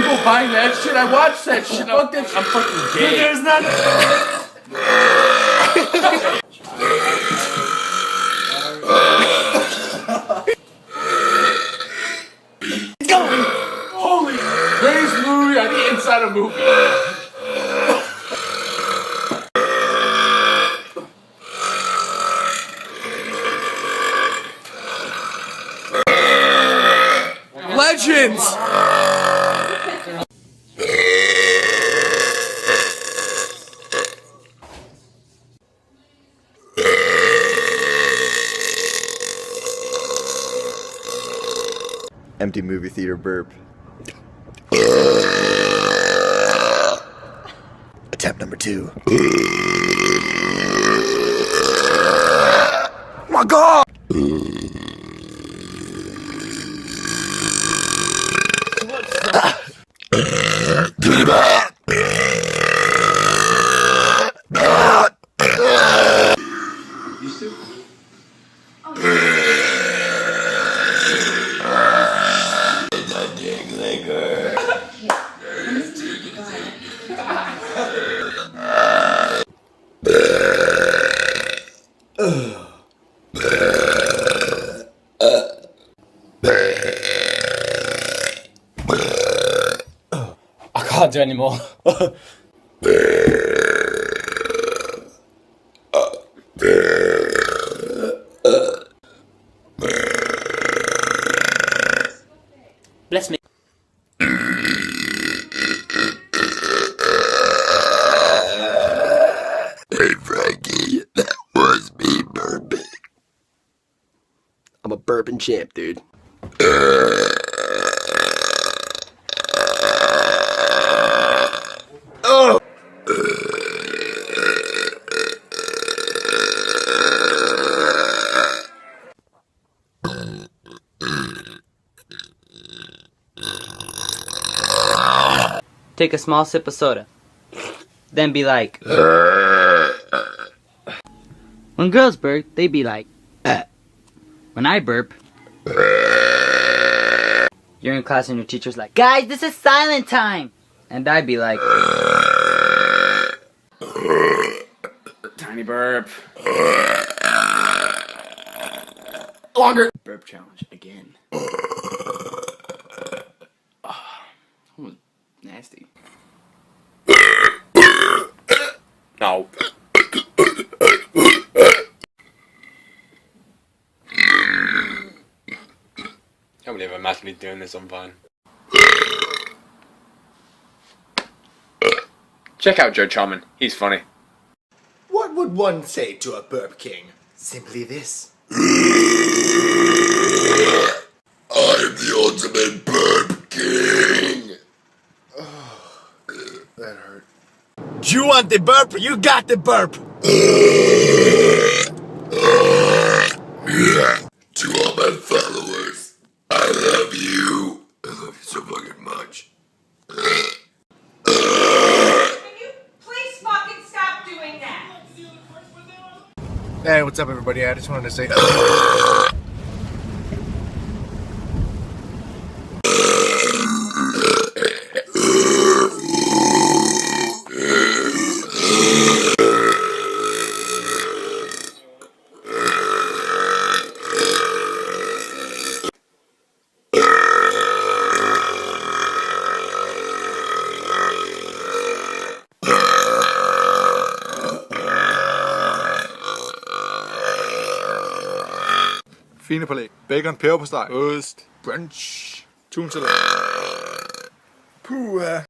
people buying that shit. I watched that shit. Fuck that shit. I'm fucking gay. Dude, there's nothing. Holy greatest movie on the inside of a movie. Legends! Empty movie theater burp. Attempt number 2. Oh my God! I can't do anymore. Bless me. Hey Frankie, that was me burping. I'm a burping champ, dude. Oh! Take a small sip of soda. Then be like... When girls burp, they be like... When I burp... You're in class and your teacher's like... Guys, this is silent time! And I'd be like... Tiny burp. Longer. Burp challenge again. Oh, nasty. No. I can't believe I'm actually doing this on Vine. Check out Joe Chalman. He's funny. What would one say to a burp king? Simply this. I'm the ultimate burp king. Oh, that hurt. You want the burp? You got the burp. Yeah. To all my followers, I love you. I love you so fucking much. Can you please fucking stop doing that? Hey, what's up, everybody? I just wanted to say. Fine palæg, bacon, peberpostej, ost, brunch, tunsalat. Puha.